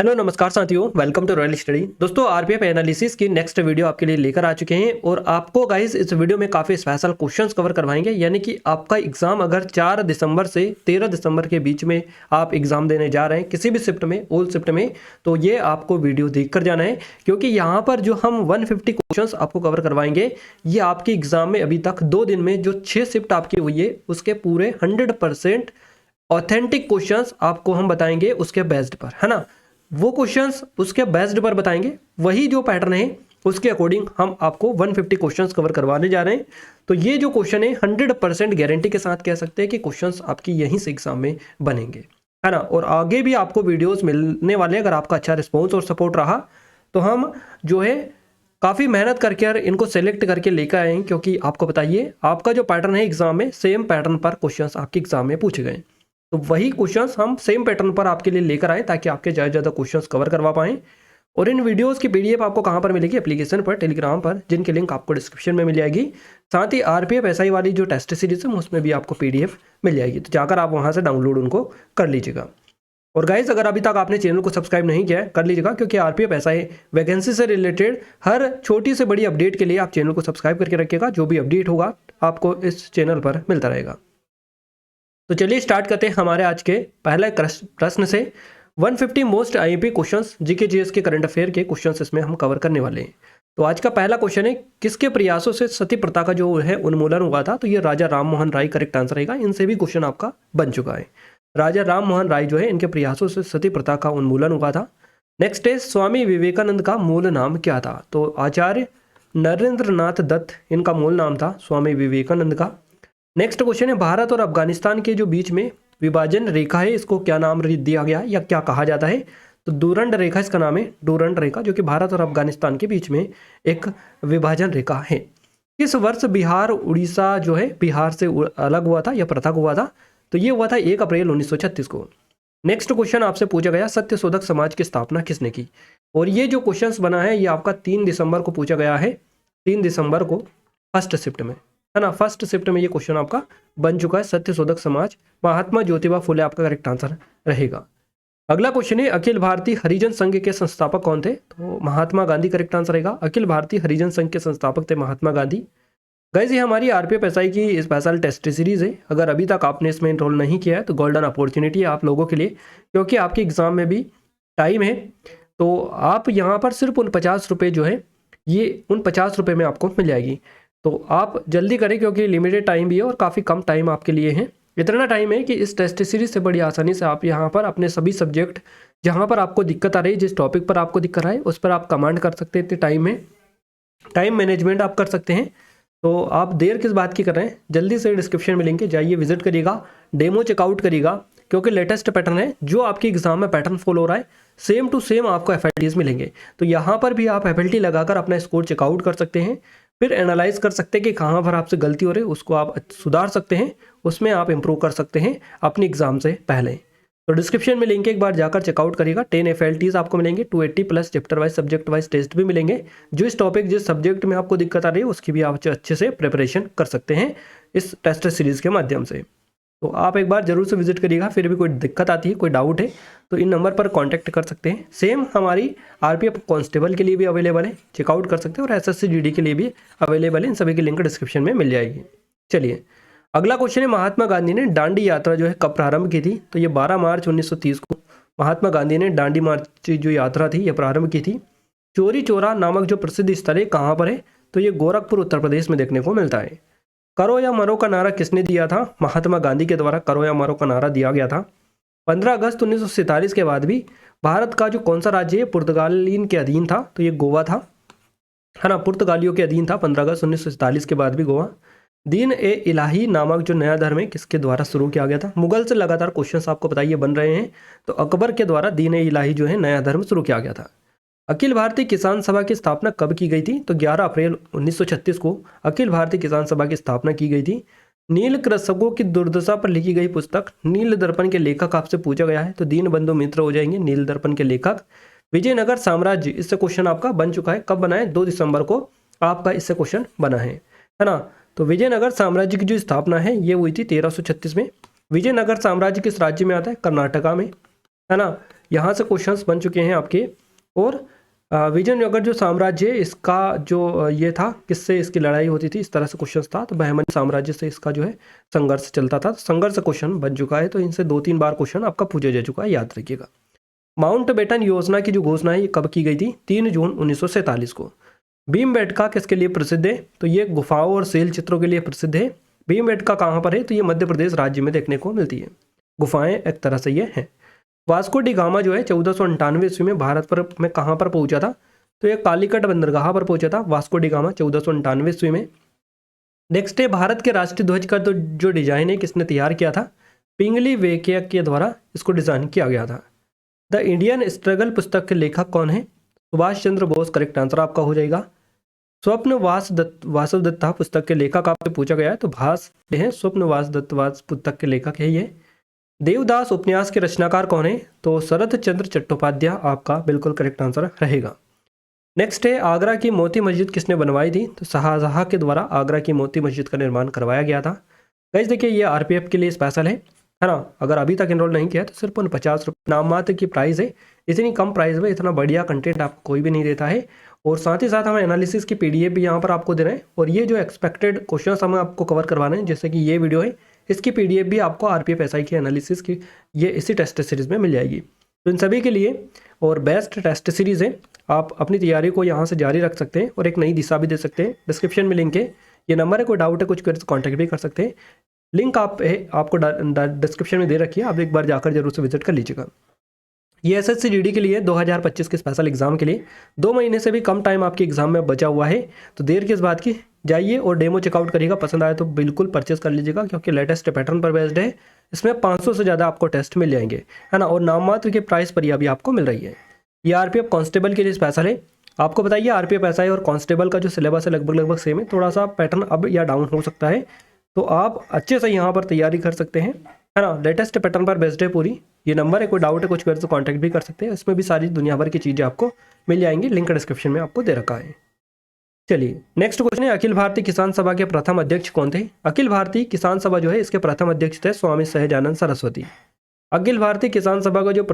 Hello नमस्कार साथियों, welcome to royal study. दोस्तों आरपीएफ एनालिसिस की नेक्स्ट वीडियो आपके लिए लेकर आ चुके हैं और आपको गाइस इस वीडियो में काफ़ी स्पेशल क्वेश्चंस कवर करवाएंगे। यानी कि आपका एग्जाम अगर 4 दिसंबर से 13 दिसंबर के बीच में आप एग्जाम देने जा रहे हैं किसी भी शिफ्ट में, ओल शिफ्ट में, तो ये आपको वीडियो देख कर जाना है, क्योंकि यहाँ पर जो हम 150 क्वेश्चन आपको कवर करवाएंगे ये आपके एग्जाम में अभी तक 2 दिन में जो 6 शिफ्ट आपकी हुई है उसके पूरे 100% ऑथेंटिक क्वेश्चंस आपको हम बताएंगे उसके बेस्ड पर, है ना। वो क्वेश्चंस उसके बेस्ड पर बताएंगे, वही जो पैटर्न है उसके अकॉर्डिंग हम आपको 150 क्वेश्चंस कवर करवाने जा रहे हैं। तो ये जो क्वेश्चन है 100% गारंटी के साथ कह सकते हैं कि क्वेश्चंस आपकी यहीं से एग्जाम में बनेंगे, है ना। और आगे भी आपको वीडियोस मिलने वाले, अगर आपका अच्छा रिस्पॉन्स और सपोर्ट रहा तो हम जो है काफ़ी मेहनत करके इनको सेलेक्ट करके लेकर आए हैं, क्योंकि आपको बताइए आपका जो पैटर्न है एग्जाम में सेम पैटर्न पर क्वेश्चंस आपके एग्जाम में पूछे गए, तो वही क्वेश्चंस हम सेम पैटर्न पर आपके लिए लेकर आए ताकि आपके ज़्यादा क्वेश्चंस कवर करवा पाएं। और इन वीडियोस की पीडीएफ आपको कहां पर मिलेगी? एप्लीकेशन पर, टेलीग्राम पर, जिनकी लिंक आपको डिस्क्रिप्शन में मिल जाएगी। साथ ही आरपीएफ एसआई वाली जो टेस्ट सीरीज है उसमें भी आपको पीडीएफ मिल जाएगी, तो जाकर आप वहां से डाउनलोड उनको कर लीजिएगा। और गाइस अगर अभी तक आपने चैनल को सब्सक्राइब नहीं किया है कर लीजिएगा, क्योंकि आरपीएफ एसआई वैकेंसी से रिलेटेड हर छोटी से बड़ी अपडेट के लिए आप चैनल को सब्सक्राइब करके रखिएगा। जो भी अपडेट होगा आपको इस चैनल पर मिलता रहेगा। तो चलिए स्टार्ट करते हैं हमारे आज के पहले प्रश्न से। 150 most IMP questions, GK GS के करंट अफेयर के क्वेश्चंस इसमें हम कवर करने वाले हैं। तो आज का पहला क्वेश्चन है, किसके प्रयासों से सती प्रथा का जो है उन्मूलन हुआ था? तो ये राजा राम मोहन राय करेक्ट आंसर रहेगा। इनसे भी क्वेश्चन आपका बन चुका है। राजा राम मोहन राय जो है इनके प्रयासों से सती प्रथा का उन्मूलन हुआ था। नेक्स्ट है, स्वामी विवेकानंद का मूल नाम क्या था? तो आचार्य नरेंद्रनाथ दत्त इनका मूल नाम था स्वामी विवेकानंद का। नेक्स्ट क्वेश्चन है, भारत और अफगानिस्तान के जो बीच में विभाजन रेखा है इसको क्या नाम दिया गया या क्या कहा जाता है? तो डूरंड रेखा इसका नाम है, डूरंड रेखा, जो कि भारत और अफगानिस्तान के बीच में एक विभाजन रेखा है। किस वर्ष बिहार उड़ीसा जो है बिहार से अलग हुआ था या पृथक हुआ था? तो ये हुआ था 1 अप्रैल 1936 को। नेक्स्ट क्वेश्चन आपसे पूछा गया, सत्यशोधक समाज की स्थापना किसने की? और ये जो क्वेश्चन बना है ये आपका 3 दिसंबर को पूछा गया है, 3 दिसंबर को फर्स्ट शिफ्ट में, है ना। फर्स्ट शिफ्ट में ये क्वेश्चन आपका बन चुका है। सत्यशोधक समाज, महात्मा ज्योतिबा फुले आपका करेक्ट आंसर रहेगा। अगला क्वेश्चन है, अखिल भारतीय हरिजन संघ के संस्थापक कौन थे? तो महात्मा गांधी करेक्ट आंसर रहेगा। अखिल भारतीय हरिजन संघ के संस्थापक थे महात्मा गांधी। गाइस ये हमारी आरपीएफ एसआई की स्पेशल टेस्ट सीरीज है। अगर अभी तक आपने इसमें एनरोल नहीं किया है तो गोल्डन अपॉर्चुनिटी है आप लोगों के लिए, क्योंकि आपके एग्जाम में भी टाइम है। तो आप यहाँ पर सिर्फ उन 50 रुपये जो है ये उन 50 रुपये में आपको मिल जाएगी। तो आप जल्दी करें, क्योंकि लिमिटेड टाइम भी है और काफ़ी कम टाइम आपके लिए है। इतना टाइम है कि इस टेस्ट सीरीज से बड़ी आसानी से आप यहाँ पर अपने सभी सब्जेक्ट जहाँ पर आपको दिक्कत आ रही है, जिस टॉपिक पर आपको दिक्कत आए उस पर आप कमांड कर सकते हैं। इतने टाइम में टाइम मैनेजमेंट आप कर सकते हैं। तो आप देर किस बात की कर रहे हैं? जल्दी से डिस्क्रिप्शन में लिंक है, जाइए विजिट करिएगा, डेमो चेकआउट करिएगा, क्योंकि लेटेस्ट पैटर्न है। जो आपके एग्जाम में पैटर्न फॉलो हो रहा है सेम टू सेम आपको एफएलटीज मिलेंगे। तो यहाँ पर भी आप एफएलटी लगाकर अपना स्कोर चेकआउट कर सकते हैं, फिर एनालाइज कर सकते हैं कि कहाँ पर आपसे गलती हो रही है, उसको आप सुधार सकते हैं, उसमें आप इंप्रूव कर सकते हैं अपने एग्जाम से पहले। तो डिस्क्रिप्शन में लिंक एक बार जाकर चेकआउट करिएगा। 10 एफएलटीज आपको मिलेंगे, 280 plus chapter wise subject wise test भी मिलेंगे। जो इस टॉपिक जिस सब्जेक्ट में आपको दिक्कत आ रही है उसकी भी आप अच्छे से प्रिपरेशन कर सकते हैं इस टेस्ट सीरीज के माध्यम से। तो आप एक बार जरूर से विजिट करिएगा। फिर भी कोई दिक्कत आती है, कोई डाउट है तो इन नंबर पर कांटेक्ट कर सकते हैं। सेम हमारी आरपीएफ कांस्टेबल के लिए भी अवेलेबल है, चेकआउट कर सकते हैं, और एसएससी जीडी के लिए भी अवेलेबल है। इन सभी की लिंक डिस्क्रिप्शन में मिल जाएगी। चलिए अगला क्वेश्चन है, महात्मा गांधी ने दांडी यात्रा जो है कब प्रारंभ की थी? तो ये 12 मार्च 1930 को महात्मा गांधी ने दांडी मार्च की जो यात्रा थी ये प्रारंभ की थी। चोरी चौरा नामक जो प्रसिद्ध स्थल है कहाँ पर है? तो ये गोरखपुर उत्तर प्रदेश में देखने को मिलता है। करो या मरो का नारा किसने दिया था? महात्मा गांधी के द्वारा करो या मरो का नारा दिया गया था। 15 अगस्त 1947 के बाद भी भारत का जो कौन सा राज्य है पुर्तगालियों के अधीन था? तो ये गोवा था, है ना, पुर्तगालियों के अधीन था 15 अगस्त 1947 के बाद भी गोवा। दीन ए इलाही नामक जो नया धर्म है किसके द्वारा शुरू किया गया था? मुगल से लगातार क्वेश्चंस आपको बताइए बन रहे हैं, तो अकबर के द्वारा दीन ए इलाही जो है नया धर्म शुरू किया गया था। अखिल भारतीय किसान सभा की स्थापना कब की गई थी? तो 11 अप्रैल 1936 को अखिल भारतीय किसान सभा की स्थापना की गई थी। नील कृषकों की दुर्दशा पर लिखी गई पुस्तक नील दर्पण के लेखक आपसे पूछा गया है, तो दीनबंधु मित्र हो जाएंगे नील दर्पण के लेखक। विजयनगर साम्राज्य, इससे क्वेश्चन आपका बन चुका है, कब बना है? 2 दिसंबर को आपका इससे क्वेश्चन बना है ना। तो विजयनगर साम्राज्य की जो स्थापना है ये हुई थी 1336 में। विजयनगर साम्राज्य किस राज्य में आता है? कर्नाटका में, है ना। यहाँ से क्वेश्चंस बन चुके हैं आपके। और विजयनगर जो साम्राज्य इसका जो ये था, किससे इसकी लड़ाई होती थी, इस तरह से क्वेश्चन था। तो बहमनी साम्राज्य से इसका जो है संघर्ष चलता था। संघर्ष क्वेश्चन बन चुका है, तो इनसे 2-3 बार क्वेश्चन आपका पूछा जा चुका है, याद रखिएगा। माउंटबेटन योजना की जो घोषणा है ये कब की गई थी? 3 जून 1947 को। भीमबेटका किसके लिए प्रसिद्ध है? तो ये गुफाओं और शैल चित्रों के लिए प्रसिद्ध है। भीमबेटका कहाँ पर है? तो ये मध्य प्रदेश राज्य में देखने को मिलती है। गुफाएं एक तरह से ये हैं। वास्को डी गामा जो है 1498 ईस्वी में भारत पर में कहाँ पर पहुंचा था? तो ये कालीकट बंदरगाह पर पहुंचा था वास्को डी गामा 1498 ईस्वी में। नेक्स्ट है भारत के राष्ट्रीय ध्वज का तो जो डिजाइन है किसने तैयार किया था? पिंगली वेंकैया के द्वारा इसको डिजाइन किया गया था। द इंडियन स्ट्रगल पुस्तक के लेखक कौन है? सुभाष चंद्र बोस करेक्ट आंसर आपका हो जाएगा। स्वप्न वासव दत्ता पुस्तक के लेखक आपसे पूछा गया है, तो भास है स्वप्न वास पुस्तक के लेखक है ये। देवदास उपन्यास के रचनाकार कौन है? तो शरद चंद्र चट्टोपाध्याय आपका बिल्कुल करेक्ट आंसर रहेगा। नेक्स्ट है आगरा की मोती मस्जिद किसने बनवाई थी? तो शाहजहां के द्वारा आगरा की मोती मस्जिद का निर्माण करवाया गया था। गाइस देखिए ये आरपीएफ के लिए स्पेशल है ना। अगर अभी तक इनरोल नहीं किया तो सिर्फ 50 रुपये नाम मात्र की प्राइस है। इतनी कम प्राइस में इतना बढ़िया कंटेंट आपको कोई भी नहीं देता है। और साथ ही साथ हम एनालिसिस की पीडीएफ भी यहाँ पर आपको दे रहे हैं। और ये जो एक्सपेक्टेड क्वेश्चन हम आपको कवर करवाने हैं, जैसे कि ये वीडियो है, इसकी पीडीएफ भी आपको आरपीएफ एसआई की एनालिसिस की ये इसी टेस्ट सीरीज में मिल जाएगी। तो इन सभी के लिए और बेस्ट टेस्ट सीरीज है, आप अपनी तैयारी को यहाँ से जारी रख सकते हैं और एक नई दिशा भी दे सकते हैं। डिस्क्रिप्शन में लिंक है, ये नंबर है, कोई डाउट है कुछ कर कॉन्टैक्ट भी कर सकते हैं। लिंक आपको डिस्क्रिप्शन में दे रखी है, आप एक बार जाकर जरूर से विजिट कर लीजिएगा। ये एसएससी जीडी के लिए 2025 के स्पेशल एग्जाम के लिए 2 महीने से भी कम टाइम आपके एग्जाम में बचा हुआ है। तो देर किस बात की, जाइए और डेमो चेकआउट करिएगा। पसंद आए तो बिल्कुल परचेस कर लीजिएगा, क्योंकि लेटेस्ट पैटर्न पर बेस्ड है। इसमें 500 से ज़्यादा आपको टेस्ट मिल जाएंगे, है ना। और नाम मात्र के प्राइस पर यह भी आपको मिल रही है। ये आरपीएफ कांस्टेबल के लिए स्पेशल है। आपको बताइए आरपीएफ एसआई और कांस्टेबल का जो सिलेबस है लगभग सेम है, थोड़ा सा पैटर्न अप या डाउन हो सकता है। तो आप अच्छे से यहाँ पर तैयारी कर सकते हैं, है ना। लेटेस्ट पैटर्न पर बेस्ड है पूरी। ये नंबर है, कोई डाउट है कुछ कर तो कॉन्टैक्ट भी कर सकते हैं। इसमें भी सारी दुनिया भर की चीज़ें आपको मिल जाएंगी, लिंक डिस्क्रिप्शन में आपको दे रखा है। चलिए नेक्स्ट क्वेश्चन है, अखिल भारतीय किसान सभा के प्रथम अध्यक्ष कौन थे? अखिल भारतीय किसान सभा जो है इसके प्रथम अध्यक्ष थे स्वामी सहजानंद सरस्वती। अखिल भारतीय किसान सभा का जो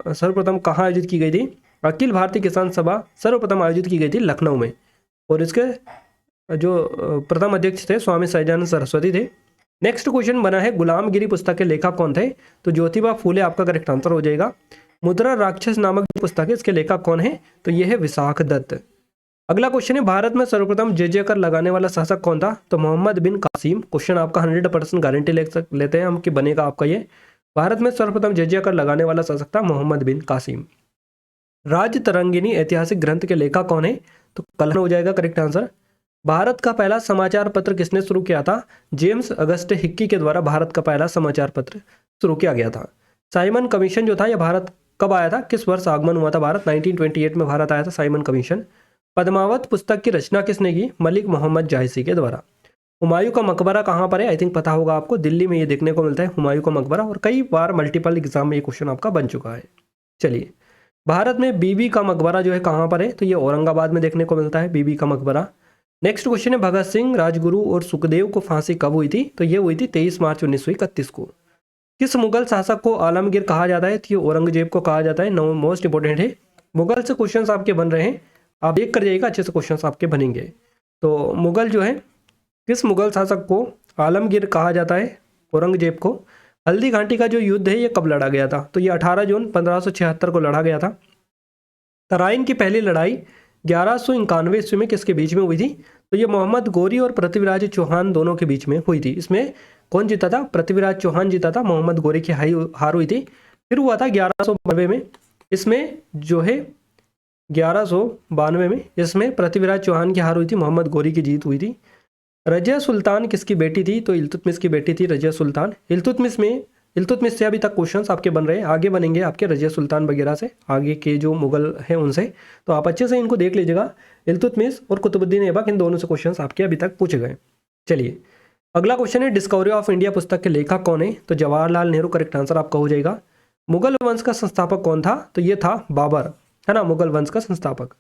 सर्वप्रथम कहाँ आयोजित की गई थी? अखिल भारतीय किसान सभा सर्वप्रथम आयोजित की गई थी लखनऊ में। और इसके जो प्रथम अध्यक्ष थे स्वामी सहजानंद सरस्वती थे। नेक्स्ट क्वेश्चन बना है, गुलामगिरी पुस्तक के लेखक कौन थे? तो ज्योतिबा फूले आपका करेक्ट आंसर हो जाएगा। मुद्रा राक्षस नामक पुस्तक है, इसके लेखक कौन है? तो यह है विशाख दत्त। अगला क्वेश्चन है, भारत में सर्वप्रथम जजिया कर लगाने वाला शासक कौन था? तो मोहम्मद बिन कासिम। क्वेश्चन आपका 100% गारंटी लेते हैं हम कि बनेगा आपका ये। भारत में सर्वप्रथम जजिया कर लगाने वाला शासक था मोहम्मद बिन कासिम। राज तरंगिनी ऐतिहासिक ग्रंथ के लेखक कौन है? तो कलहन हो जाएगा करेक्ट आंसर। भारत का पहला समाचार पत्र किसने शुरू किया था? जेम्स अगस्ट हिक्की के द्वारा भारत का पहला समाचार पत्र शुरू किया गया था। साइमन कमीशन जो था यह भारत कब आया था? किस वर्ष आगमन हुआ था भारत? 1928 में भारत आया था साइमन कमीशन। पद्मावत पुस्तक की रचना किसने की? मलिक मोहम्मद जायसी के द्वारा। हुमायूं का मकबरा कहाँ पर है? आई थिंक पता होगा आपको, दिल्ली में ये देखने को मिलता है हुमायूं का मकबरा। और कई बार मल्टीपल एग्जाम में ये क्वेश्चन आपका बन चुका है। चलिए, भारत में बीबी का मकबरा जो है कहाँ पर है? तो ये औरंगाबाद में देखने को मिलता है बीबी का मकबरा। नेक्स्ट क्वेश्चन है, भगत सिंह, राजगुरु और सुखदेव को फांसी कब हुई थी? तो ये हुई थी 23 मार्च 1931 को। किस मुगल शासक को आलमगीर कहा जाता है? तो ये औरंगजेब को कहा जाता है। मोस्ट इंपोर्टेंट है, मुगल से क्वेश्चंस आपके बन रहे हैं, आप देख कर जाइएगा, अच्छे से क्वेश्चंस आपके बनेंगे। तो मुगल जो है, किस मुगल शासक को आलमगीर कहा जाता है? औरंगजेब को। हल्दी घाटी का जो युद्ध है ये कब लड़ा गया था? तो ये 18 जून 1576 को लड़ा गया था। तराइन की पहली लड़ाई 1191 ईस्वी में किसके बीच में हुई थी? तो ये मोहम्मद गोरी और पृथ्वीराज चौहान दोनों के बीच में हुई थी। इसमें कौन जीता था? पृथ्वीराज चौहान जीता था, मोहम्मद गोरी की हार हुई थी। फिर हुआ था 1192 में, इसमें जो है 1192 में इसमें पृथ्वीराज चौहान की हार हुई थी, मोहम्मद गोरी की जीत हुई थी। रजिया सुल्तान किसकी बेटी थी? तो इल्तुतमिश की बेटी थी रजिया सुल्तान। इल्तुतमिश से अभी तक क्वेश्चंस आपके बन रहे हैं, आगे बनेंगे आपके रजिया सुल्तान वगैरह से, आगे के जो मुगल हैं उनसे। तो आप अच्छे से इनको देख लीजिएगा। इल्तुतमिश और कुतुबुद्दीन ऐबक, इन दोनों से क्वेश्चंस आपके अभी तक पूछे गए। चलिए अगला क्वेश्चन है, डिस्कवरी ऑफ इंडिया पुस्तक के लेखक कौन है? तो जवाहरलाल नेहरू करेक्ट आंसर आपका हो जाएगा। मुगल वंश का संस्थापक कौन था? तो ये था बाबर, है ना, मुगल वंश का संस्थापक।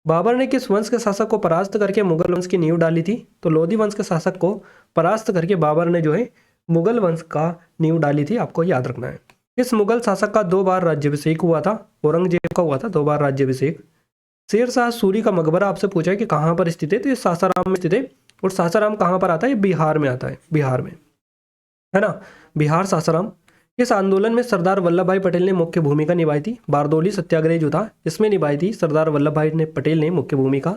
बाबर ने किस वंश के शासक को परास्त करके मुगल वंश की नींव डाली थी? तो लोधी वंश के शासक को परास्त करके बाबर ने जो है मुगल वंश का नींव डाली थी, आपको याद रखना है। किस मुगल शासक का 2 बार राज्याभिषेक हुआ था? औरंगजेब का हुआ था 2 बार राज्याभिषेक। शेर शाह सूरी का मकबरा आपसे पूछा है कि कहाँ पर स्थित है, तो ये सासाराम में स्थित है। और सासाराम कहाँ पर आता है? बिहार में आता है, बिहार में, है ना, बिहार सासाराम। इस आंदोलन में सरदार वल्लभ भाई पटेल ने मुख्य भूमिका निभाई थी। बारदोली सत्याग्रह जो था इसमें निभाई थी सरदार वल्लभ भाई ने पटेल ने मुख्य भूमिका।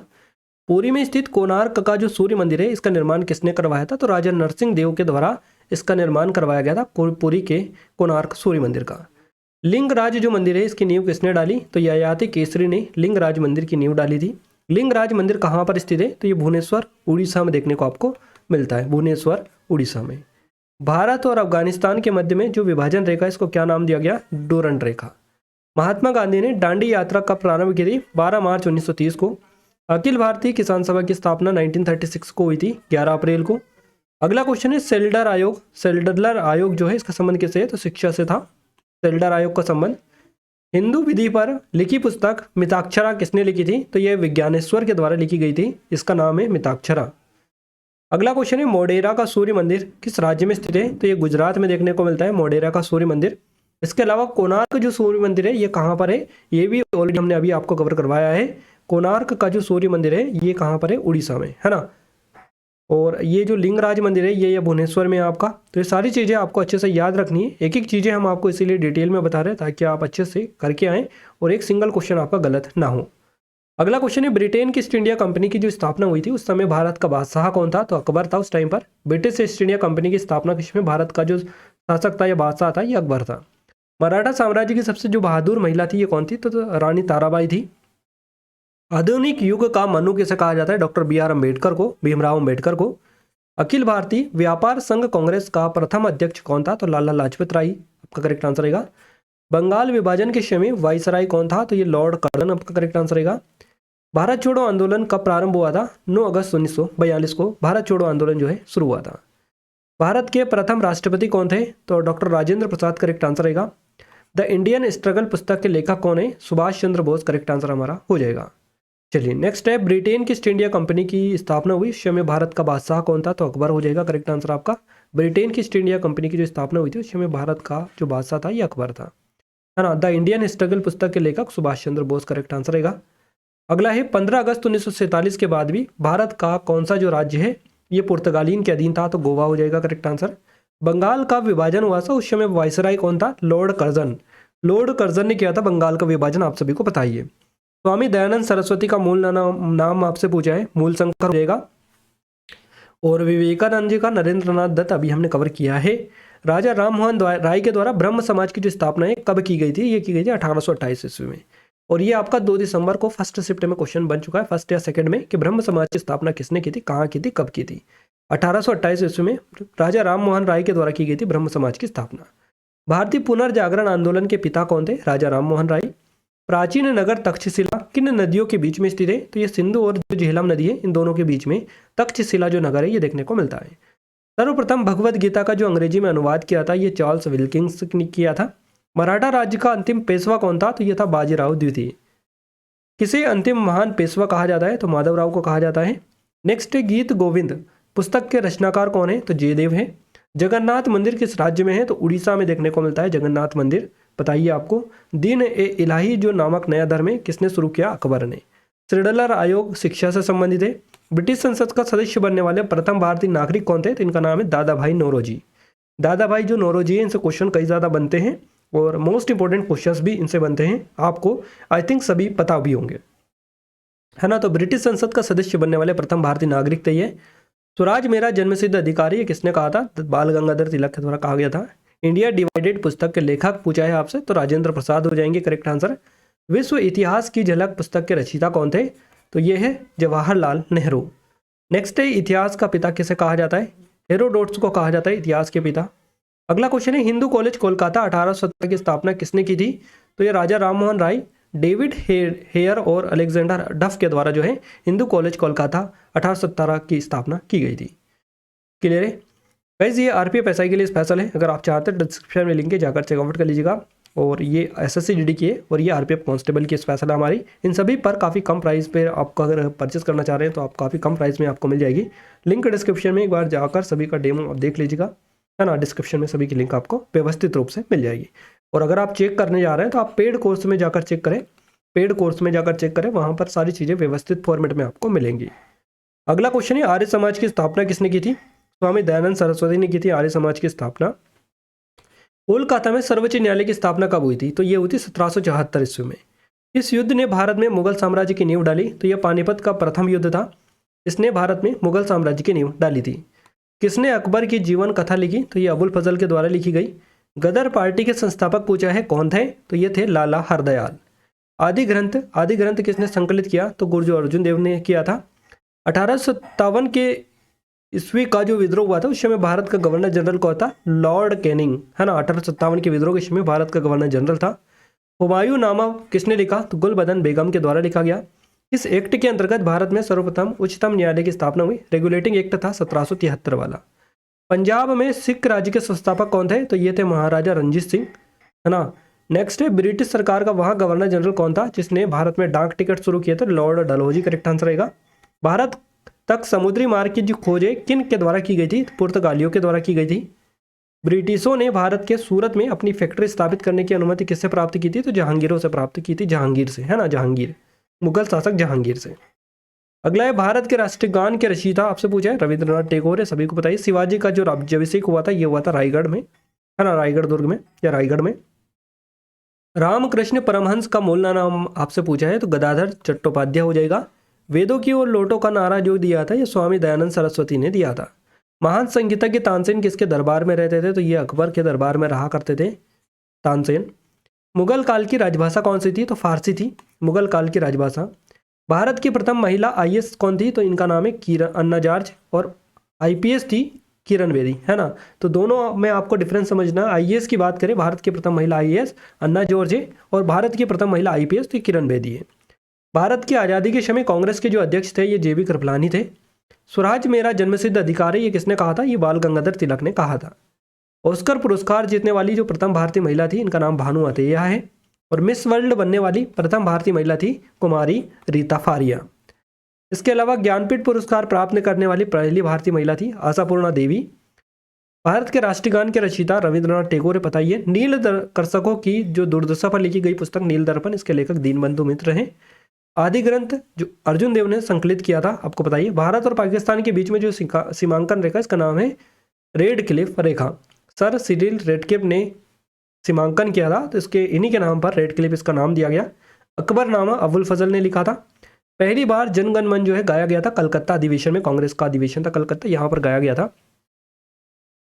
पुरी में स्थित कोणार्क का जो सूर्य मंदिर है इसका निर्माण किसने करवाया था? तो राजा नरसिंह देव के द्वारा इसका निर्माण करवाया गया था, पुरी के कोणार्क सूर्य मंदिर का। लिंगराज जो मंदिर है इसकी नींव किसने डाली? तो ययाति केसरी ने लिंगराज मंदिर की नींव डाली थी। लिंगराज मंदिर कहाँ पर स्थित है? तो ये भुवनेश्वर उड़ीसा में देखने को आपको मिलता है, भुवनेश्वर उड़ीसा में। भारत और अफगानिस्तान के मध्य में जो विभाजन रेखा इसको क्या नाम दिया गया? डोरंड रेखा। महात्मा गांधी ने दांडी यात्रा कब प्रारंभ की थी? 12 मार्च 1930 को। अखिल भारतीय किसान सभा की स्थापना 1936 को हुई थी, 11 अप्रैल को। अगला क्वेश्चन है सेल्डर आयोग। सेल्डर आयोग जो है इसका संबंध किससे है? तो शिक्षा से था सेल्डर आयोग का संबंध। हिंदू विधि पर लिखी पुस्तक मिताक्षरा किसने लिखी थी? तो यह विज्ञानेश्वर के द्वारा लिखी गई थी, इसका नाम है मिताक्षरा। अगला क्वेश्चन है मोढेरा का सूर्य मंदिर किस राज्य में स्थित है? तो ये गुजरात में देखने को मिलता है मोढेरा का सूर्य मंदिर। इसके अलावा कोणार्क जो सूर्य मंदिर है ये कहाँ पर है? ये भी ऑलरेडी हमने अभी आपको कवर करवाया है। कोणार्क का जो सूर्य मंदिर है ये कहाँ पर है? उड़ीसा में, है ना। और ये जो लिंगराज मंदिर है ये भुवनेश्वर में है आपका। तो ये सारी चीज़ें आपको अच्छे से याद रखनी है, एक एक चीज़ें हम आपको इसीलिए डिटेल में बता रहे हैं ताकि आप अच्छे से करके आएँ और एक सिंगल क्वेश्चन आपका गलत ना हो। अगला क्वेश्चन है ब्रिटेन की ईस्ट इंडिया कंपनी की जो स्थापना हुई थी उस समय भारत का बादशाह कौन था? तो अकबर था उस टाइम पर। ब्रिटिश ईस्ट इंडिया कंपनी की स्थापना किसमें? भारत का जो शासक था या बादशाह था ये अकबर था। मराठा साम्राज्य की सबसे जो बहादुर महिला थी ये कौन थी? तो रानी ताराबाई थी। आधुनिक युग का मनु किसे कहा जाता है? डॉक्टर BR अम्बेडकर को, भीमराव अम्बेडकर को। अखिल भारतीय व्यापार संघ कांग्रेस का प्रथम अध्यक्ष कौन था? तो लाला लाजपत राय आपका करेक्ट आंसर रहेगा। बंगाल विभाजन के समय वाइसराय कौन था? तो ये लॉर्ड कर्जन आपका करेक्ट आंसर रहेगा। भारत छोड़ो आंदोलन कब प्रारंभ हुआ था? 9 अगस्त 1942 को भारत छोड़ो आंदोलन जो है शुरू हुआ था। भारत के प्रथम राष्ट्रपति कौन थे? तो doctor Rajendra Prasad correct answer रहेगा। द इंडियन स्ट्रगल पुस्तक के लेखक कौन है? सुभाष चंद्र बोस करेक्ट आंसर हमारा हो जाएगा। चलिए नेक्स्ट है ब्रिटेन की ईस्ट इंडिया कंपनी की स्थापना हुई उस समय भारत का बादशाह कौन था? तो अकबर हो जाएगा करेक्ट आंसर आपका। ब्रिटेन की ईस्ट इंडिया कंपनी की जो स्थापना हुई थी उस समय भारत का जो बादशाह था ये अकबर था, है ना। द इंडियन स्ट्रगल पुस्तक के लेखक सुभाष चंद्र बोस करेक्ट आंसर रहेगा। अगला है 15 अगस्त 1947 के बाद भी भारत का कौन सा जो राज्य है ये पुर्तगालिन के अधीन था? तो गोवा हो जाएगा करेक्ट आंसर। बंगाल का विभाजन हुआ था उस समय वायसराय कौन था? Lord Curzon. लॉर्ड कर्जन ने किया था बंगाल का विभाजन, आप सभी को पता ही है। स्वामी दयानंद सरस्वती का मूल नाम आपसे पूछा है, मूल शंकर हो जाएगा। और विवेकानंद जी का नरेंद्रनाथ दत्त अभी हमने कवर किया है। राजा राममोहन राय के द्वारा ब्रह्म समाज की जो स्थापना है कब की गई थी? ये की गई थी 1828 ईस्वी में। और ये आपका 2 दिसंबर को फर्स्ट शिफ्ट में क्वेश्चन बन चुका है, फर्स्ट या सेकंड में, कि ब्रह्म समाज की स्थापना किसने की थी, कहाँ की थी, कब की थी? 1828 ईस्वी में राजा राममोहन राय के द्वारा की गई थी ब्रह्म समाज की स्थापना। भारतीय पुनर्जागरण आंदोलन के पिता कौन थे? राजा राममोहन राय। प्राचीन नगर तक्षशिला किन नदियों के बीच में स्थित है? तो ये सिंधु और जो झेलम नदी है इन दोनों के बीच में तक्षशिला जो नगर है ये देखने को मिलता है। सर्वप्रथम भगवद गीता का जो अंग्रेजी में अनुवाद किया था ये चार्ल्स विल्किंस ने किया था। मराठा राज्य का अंतिम पेशवा कौन था? तो ये था बाजीराव द्वितीय। किसे अंतिम महान पेशवा कहा जाता है? तो माधवराव को कहा जाता है। नेक्स्ट है गीत गोविंद पुस्तक के रचनाकार कौन है? तो जयदेव है। जगन्नाथ मंदिर किस राज्य में है? तो उड़ीसा में देखने को मिलता है जगन्नाथ मंदिर। बताइए आपको। दीन ए इलाही जो नामक नया धर्म है किसने शुरू किया? अकबर ने। सेल्डर आयोग शिक्षा से संबंधित है। ब्रिटिश संसद का सदस्य बनने वाले प्रथम भारतीय नागरिक कौन थे? तो इनका नाम है दादा भाई नौरोजी। दादा भाई जो नौरोजी है इनसे क्वेश्चन कई ज़्यादा बनते हैं और मोस्ट इंपॉर्टेंट क्वेश्चंस भी इनसे बनते हैं, आपको आई थिंक सभी पता भी होंगे, है ना। तो ब्रिटिश संसद का सदस्य बनने वाले प्रथम भारतीय नागरिक थे ये। स्वराज मेरा जन्मसिद्ध अधिकार है, किसने कहा था? बाल गंगाधर तिलक के द्वारा कहा गया था। इंडिया डिवाइडेड पुस्तक के लेखक पूछा है आपसे, तो राजेंद्र प्रसाद हो जाएंगे करेक्ट आंसर। विश्व इतिहास की झलक पुस्तक के रचयिता कौन थे? तो ये है जवाहरलाल नेहरू। नेक्स्ट है इतिहास का पिता किसे कहा जाता है? हेरोडोट्स को कहा जाता है इतिहास के पिता। अगला क्वेश्चन है हिंदू कॉलेज कोलकाता 1870 की स्थापना किसने की थी? तो ये राजा राममोहन राय, डेविड हेयर और अलेक्जेंडर डफ के द्वारा जो है हिंदू कॉलेज कोलकाता 1870 की स्थापना की गई थी। क्लियर है गाइस? ये आरपीएफ एसआई के लिए स्पेशल है, अगर आप चाहते हैं डिस्क्रिप्शन में लिंक है जाकर चेकआउट कर लीजिएगा। और ये एसएससी जीडी की है और ये आरपीएफ कांस्टेबल की स्पेशल है हमारी। इन सभी पर काफ़ी कम प्राइस पे आपको अगर परचेस करना चाह रहे हैं तो आप काफ़ी कम प्राइस में आपको मिल जाएगी। लिंक डिस्क्रिप्शन में एक बार जाकर सभी का डेमो आप देख लीजिएगा, है ना। डिस्क्रिप्शन में सभी की लिंक आपको व्यवस्थित रूप से मिल जाएगी। और अगर आप चेक करने जा रहे हैं तो आप पेड कोर्स में जाकर चेक करें, पेड कोर्स में जाकर चेक करें, वहाँ पर सारी चीज़ें व्यवस्थित फॉर्मेट में आपको मिलेंगी। अगला क्वेश्चन है, आर्य समाज की स्थापना किसने की थी? स्वामी दयानंद सरस्वती ने की थी आर्य समाज की स्थापना। कोलकाता में सर्वोच्च न्यायालय की स्थापना कब हुई थी? तो ये हुई थी 1774 ईस्वी में। इस युद्ध ने भारत में मुगल साम्राज्य की नींव डाली? तो यह पानीपत का प्रथम युद्ध था, इसने भारत में मुगल साम्राज्य की नींव डाली थी। किसने अकबर की जीवन कथा लिखी? तो ये अबुल फजल के द्वारा लिखी गई। गदर पार्टी के संस्थापक पूछा है कौन थे? तो ये थे लाला हरदयाल। आदि ग्रंथ किसने संकलित किया? तो गुरु अर्जुन देव ने किया था। 1857 के ईस्वी का जो विद्रोह हुआ था उस समय भारत का गवर्नर जनरल कौन था? लॉर्ड कैनिंग, है ना। 1857 के विद्रोह के समय भारत का गवर्नर जनरल था। हुमायूं नामा किसने लिखा? तो गुलबदन बेगम के द्वारा लिखा गया। इस एक्ट के अंतर्गत भारत में सर्वप्रथम उच्चतम न्यायालय की स्थापना हुई? रेगुलेटिंग एक्ट था 1773 वाला। पंजाब में सिख राज्य के संस्थापक कौन थे? तो ये थे महाराजा रणजीत सिंह, है ना। नेक्स्ट है, ब्रिटिश सरकार का वहाँ गवर्नर जनरल कौन था जिसने भारत में डाक टिकट शुरू किए थे? लॉर्ड डलहौजी करेक्ट आंसर रहेगा। भारत तक समुद्री मार्ग की जो खोज है किन के द्वारा की गई थी? पुर्तगालियों के द्वारा की गई थी। ब्रिटिशों ने भारत के सूरत में अपनी फैक्ट्री स्थापित करने की अनुमति किससे प्राप्त की थी? तो जहांगीरों से प्राप्त की थी, जहांगीर से, है ना, जहांगीर, मुगल शासक जहांगीर से। अगला है, भारत के राष्ट्रीय गान के रचयिता आपसे पूछा है रविंद्रनाथ टैगोर है, सभी को बताइए। शिवाजी का जो राज्याभिषेक हुआ था ये हुआ था रायगढ़ में, है ना, रायगढ़ दुर्ग में या रायगढ़ में। रामकृष्ण परमहंस का मूल नाम आपसे पूछा है तो गदाधर चट्टोपाध्याय हो जाएगा। वेदों की ओर लौटो का नारा जो दिया था ये स्वामी दयानंद सरस्वती ने दिया था। महान संगीतज्ञ तानसेन किसके दरबार में रहते थे? तो ये अकबर के दरबार में रहा करते थे तानसेन। मुगल काल की राजभाषा कौन सी थी? तो फारसी थी मुगल काल की राजभाषा। भारत की प्रथम महिला आईएएस कौन थी? तो इनका नाम है किरण अन्ना जॉर्ज, और आईपीएस थी किरण बेदी, है ना। तो दोनों में आपको डिफरेंस समझना। आईएएस की बात करें, भारत की प्रथम महिला आईएएस अन्ना जॉर्ज है, और भारत की प्रथम महिला आईपीएस तो किरण बेदी है। भारत की आज़ादी के समय कांग्रेस के जो अध्यक्ष थे ये जेबी कृपलानी थे। स्वराज मेरा जन्मसिद्ध अधिकार है ये किसने कहा था? ये बाल गंगाधर तिलक ने कहा था। ऑस्कर पुरस्कार जीतने वाली जो प्रथम भारतीय महिला थी इनका नाम भानु अथैया है। और मिस वर्ल्ड बनने वाली प्रथम भारतीय महिला थी कुमारी रीता फारिया। इसके अलावा ज्ञानपीठ पुरस्कार प्राप्त करने वाली पहली भारतीय महिला थी आशापूर्णा देवी। भारत के राष्ट्रीय गान के रचयिता रविंद्रनाथ टैगोर बताइए। नील कर्षकों की जो दुर्दशा पर लिखी गई पुस्तक नील दर्पण, इसके लेखक दीनबंधु मित्र हैं। आदि ग्रंथ जो अर्जुन देव ने संकलित किया था आपको बताइए। भारत और पाकिस्तान के बीच में जो सीमांकन रेखा इसका नाम है रेड क्लिफ रेखा। सर सिरिल रेडक्लिफ ने सीमांकन किया था तो इसके इन्हीं के नाम पर रेड क्लिफ इसका नाम दिया गया। अकबरनामा अबुल फजल ने लिखा था। पहली बार जनगण मन जो है गाया गया था कलकत्ता अधिवेशन में, कांग्रेस का अधिवेशन था कलकत्ता, यहाँ पर गाया गया था।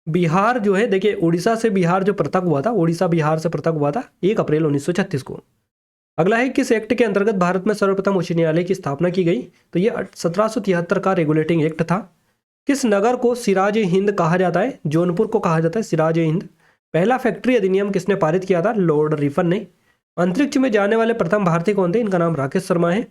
बिहार जो है देखिए, उड़ीसा से बिहार जो पृथक हुआ था, उड़ीसा बिहार से पृथक हुआ था 1 अप्रैल 1936 को। अगला है, किस एक्ट के अंतर्गत भारत में सर्वप्रथम उच्च न्यायालय की स्थापना की गई? तो ये 1773 का रेगुलेटिंग एक्ट था। किस नगर को सिराज ए हिंद कहा जाता है? जौनपुर को कहा जाता है सिराज ए हिंद। पहला फैक्ट्री अधिनियम किसने पारित किया था? लॉर्ड रिफन ने। अंतरिक्ष में जाने वाले प्रथम भारतीय कौन थे? इनका नाम राकेश शर्मा है।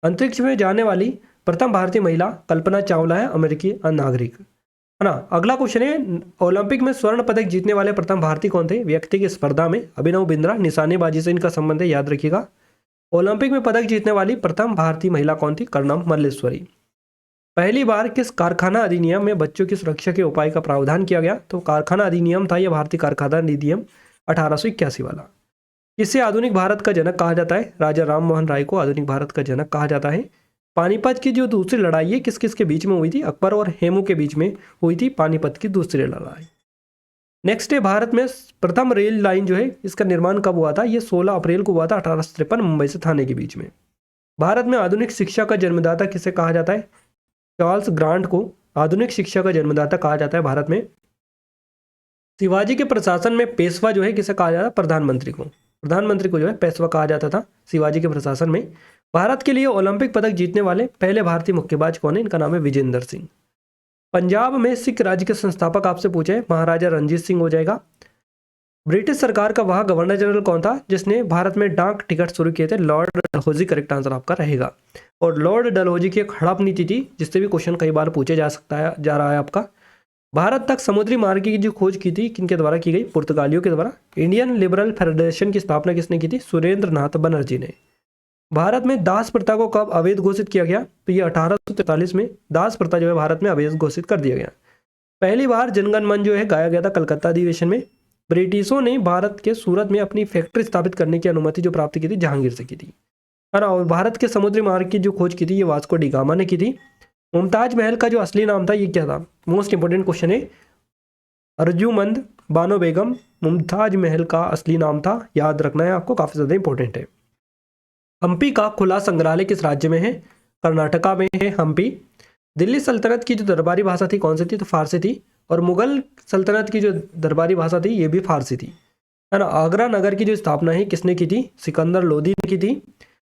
अंतरिक्ष में जाने वाली प्रथम भारतीय महिला कल्पना चावला है, अमेरिकी नागरिक, है ना। अगला क्वेश्चन है, ओलंपिक में स्वर्ण पदक जीतने वाले प्रथम भारतीय कौन थे? व्यक्तिगत स्पर्धा में अभिनव बिंद्रा, निशानेबाजी से इनका संबंध है, याद रखिएगा। ओलंपिक में पदक जीतने वाली प्रथम भारतीय महिला कौन थी? कर्णम मल्लेश्वरी। पहली बार किस कारखाना अधिनियम में बच्चों की सुरक्षा के उपाय का प्रावधान किया गया? तो कारखाना अधिनियम था यह भारतीय कारखाना अधिनियम 1881 वाला। किसे आधुनिक भारत का जनक कहा जाता है? राजा राम मोहन राय को आधुनिक भारत का जनक कहा जाता है। पानीपत की जो दूसरी लड़ाई है किस किस के बीच में हुई थी? अकबर और हेमू के बीच में हुई थी पानीपत की दूसरी लड़ाई। नेक्स्ट है, भारत में प्रथम रेल लाइन जो है इसका निर्माण कब हुआ था? ये 16 अप्रैल को हुआ था 1853 मुंबई से थाने के बीच में। भारत में आधुनिक शिक्षा का जन्मदाता किसे कहा जाता है? चार्ल्स ग्रांट को आधुनिक शिक्षा का जन्मदाता कहा जाता है भारत में। शिवाजी के प्रशासन में पेशवा जो है किसे कहा जाता है? प्रधानमंत्री को। प्रधानमंत्री को जो है पेशवा कहा जाता था शिवाजी के प्रशासन में। भारत के लिए ओलंपिक पदक जीतने वाले पहले भारतीय मुक्केबाज कौन है? इनका नाम है विजेंद्र सिंह। पंजाब में सिख राज्य के संस्थापक आपसे पूछे महाराजा रणजीत सिंह हो जाएगा। ब्रिटिश सरकार का वहाँ गवर्नर जनरल कौन था जिसने भारत में डाक टिकट शुरू किए थे? लॉर्ड डलहौजी करेक्ट आंसर आपका रहेगा। और लॉर्ड डलहौजी की एक हड़प नीति थी जिससे भी क्वेश्चन कई बार पूछे जा रहा है आपका। भारत तक समुद्री मार्ग की जो खोज की थी किनके द्वारा की गई? पुर्तगालियों के द्वारा। इंडियन लिबरल फेडरेशन की स्थापना किसने की थी? सुरेंद्र नाथ बनर्जी ने। भारत में दास प्रथा को कब अवैध घोषित किया गया? तो ये 1843 में दास प्रथा जो है भारत में अवैध घोषित कर दिया गया। पहली बार जनगण मन जो है गाया गया था कलकत्ता अधिवेशन में। ब्रिटिशों ने भारत के सूरत में अपनी फैक्ट्री स्थापित करने की अनुमति जो प्राप्त की थी जहांगीर से की थी, है ना। और भारत के समुद्री मार्ग की जो खोज की थी ये वास्को डी गामा ने की थी। मुमताज महल का जो असली नाम था ये क्या था? मोस्ट इंपोर्टेंट क्वेश्चन है। अर्जुमंद बानो बेगम मुमताज महल का असली नाम था, याद रखना है आपको, काफी ज्यादा इंपॉर्टेंट है। हम्पी का खुला संग्रहालय किस राज्य में है? कर्नाटका में है हम्पी। दिल्ली सल्तनत की जो दरबारी भाषा थी कौन सी थी? तो फारसी थी। और मुगल सल्तनत की जो दरबारी भाषा थी ये भी फारसी थी, है ना। आगरा नगर की जो स्थापना है किसने की थी? सिकंदर लोदी ने की थी।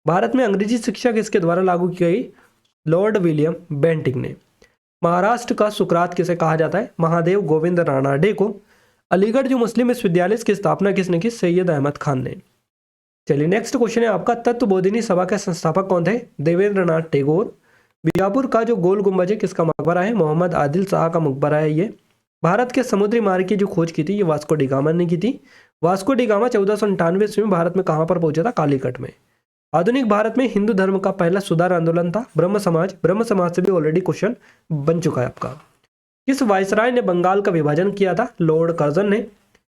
भारत में अंग्रेजी शिक्षा किसके द्वारा लागू की गई? लॉर्ड विलियम बेंटिंग ने। महाराष्ट्र का सुकरात किसे कहा जाता है? महादेव गोविंद रानाडे को। अलीगढ़ जो मुस्लिम विश्वविद्यालय की स्थापना किसने की? सैयद अहमद खान ने। चलिए नेक्स्ट क्वेश्चन है आपका, तत्वबोधिनी सभा के संस्थापक कौन थे? देवेंद्रनाथ टैगोर। बीजापुर का जो गोल गुंबज है किसका मकबरा है? मोहम्मद आदिल शाह का मकबरा है ये। भारत के समुद्री मार्ग की जो खोज की थी ये वास्को डी गामा ने की थी। वास्को डी गामा 1499 ईस्वी में भारत में कहां पर पहुंचा था? कालीकट में। आधुनिक भारत में हिंदू धर्म का पहला सुधार आंदोलन था ब्रह्म समाज। ब्रह्म समाज से भी ऑलरेडी क्वेश्चन बन चुका है आपका। किस वायसराय ने बंगाल का विभाजन किया था? लॉर्ड कर्जन ने।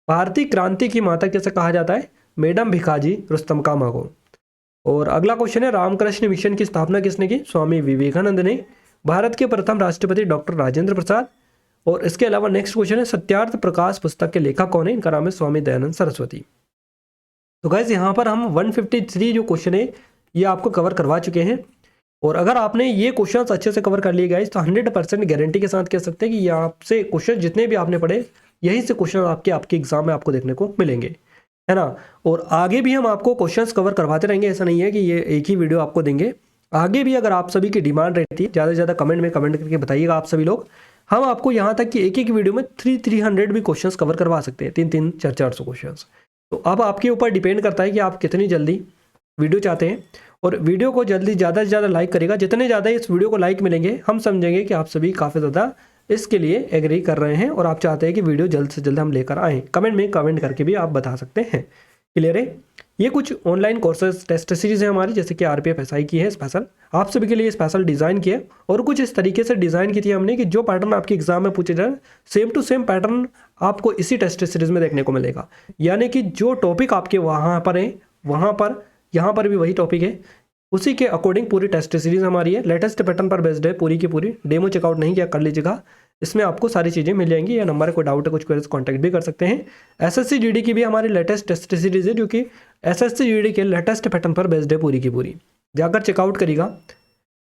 भारतीय क्रांति की माता किसे कहा जाता है? मैडम भिखाजी रुस्तम कामा को। और अगला क्वेश्चन है, रामकृष्ण मिशन की स्थापना किसने की? स्वामी विवेकानंद ने। भारत के प्रथम राष्ट्रपति डॉक्टर राजेंद्र प्रसाद। और इसके अलावा नेक्स्ट क्वेश्चन है, सत्यार्थ प्रकाश पुस्तक के लेखक कौन है? इनका नाम है स्वामी दयानंद सरस्वती। तो गाइस यहाँ पर हम 153 जो क्वेश्चन है ये आपको कवर करवा चुके हैं। और अगर आपने ये क्वेश्चंस अच्छे से कवर कर लिए गाइस तो 100% गारंटी के साथ कह सकते हैं कि ये आपसे क्वेश्चन जितने भी आपने पढ़े यहीं से क्वेश्चन आपके एग्जाम में आपको देखने को मिलेंगे, है ना। और आगे भी हम आपको क्वेश्चंस कवर करवाते रहेंगे, ऐसा नहीं है कि ये एक ही वीडियो आपको देंगे। आगे भी अगर आप सभी की डिमांड रहती है ज़्यादा से ज़्यादा कमेंट में कमेंट करके बताइएगा आप सभी लोग। हम आपको यहाँ तक कि एक एक वीडियो में 300 भी क्वेश्चंस कवर करवा सकते हैं, 300 400 क्वेश्चंस। तो अब आपके ऊपर डिपेंड करता है कि आप कितनी जल्दी वीडियो चाहते हैं। और वीडियो को जल्दी ज़्यादा से ज़्यादा लाइक करेगा, जितने ज़्यादा इस वीडियो को लाइक मिलेंगे हम समझेंगे कि आप सभी काफ़ी ज़्यादा इसके लिए एग्री कर रहे हैं और आप चाहते हैं कि वीडियो जल्द से जल्द हम लेकर आएँ। कमेंट में कमेंट करके भी आप बता सकते हैं। क्लियर है? ये कुछ ऑनलाइन कोर्सेज टेस्ट सीरीज है हमारी, जैसे कि आरपीएफ एसआई की है स्पेशल, आप सभी के लिए स्पेशल डिज़ाइन किया और कुछ इस तरीके से डिज़ाइन की थी हमने कि जो पैटर्न आपके एग्जाम में पूछे जाए सेम टू सेम पैटर्न आपको इसी टेस्ट सीरीज में देखने को मिलेगा। यानी कि जो टॉपिक आपके वहाँ पर है वहाँ पर यहाँ पर भी वही टॉपिक है, उसी के अकॉर्डिंग पूरी टेस्ट सीरीज हमारी है। लेटेस्ट पैटर्न पर बेस्ड है पूरी की पूरी। डेमो चेकआउट नहीं किया कर लीजिएगा, इसमें आपको सारी चीज़ें मिल जाएंगी। या नंबर कोई डाउट है कुछ क्वेरीज कॉन्टैक्ट भी कर सकते हैं। एसएससी जीडी की भी हमारी लेटेस्ट टेस्ट सीरीज है जो कि एसएससी जीडी के लेटेस्ट पैटर्न पर बेस्ड है पूरी की पूरी, जाकर चेकआउट करिएगा।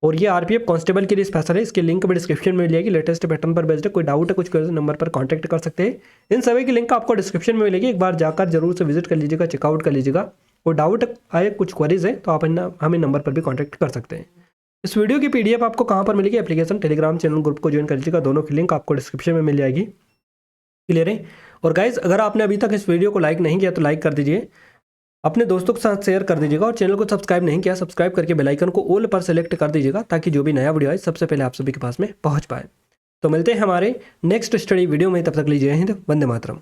और ये आरपीएफ कांस्टेबल के लिए स्पेशल है, इसकी लिंक भी डिस्क्रिप्शन में मिल जाएगी। लेटेस्ट पैटर्न पर बेस्ड है, कोई डाउट है कुछ क्वेरीज नंबर पर कॉन्टैक्ट कर सकते हैं। इन सभी की लिंक आपको डिस्क्रिप्शन में मिलेगी, एक बार जाकर जरूर से विजिट कर लीजिएगा, चेकआउट कर लीजिएगा। कोई डाउट आए कुछ क्वेरीज है तो आप हमें नंबर पर भी कॉन्टैक्ट कर सकते हैं। इस वीडियो की पीडीएफ आपको कहाँ पर मिलेगी? एप्लीकेशन टेलीग्राम चैनल ग्रुप को ज्वाइन कर लीजिएगा, दोनों की लिंक आपको डिस्क्रिप्शन में मिल जाएगी। क्लियर है? और गाइज अगर आपने अभी तक इस वीडियो को लाइक नहीं किया तो लाइक कर दीजिए, अपने दोस्तों के साथ शेयर कर दीजिएगा और चैनल को सब्सक्राइब नहीं किया सब्सक्राइब करके बेल आइकन को ऑल पर सेलेक्ट कर दीजिएगा ताकि जो भी नया वीडियो आए सबसे पहले आप सभी के पास में पहुंच पाए। तो मिलते हैं हमारे नेक्स्ट स्टडी वीडियो में, तब तक लीजिए हिंद, वंदे मातरम।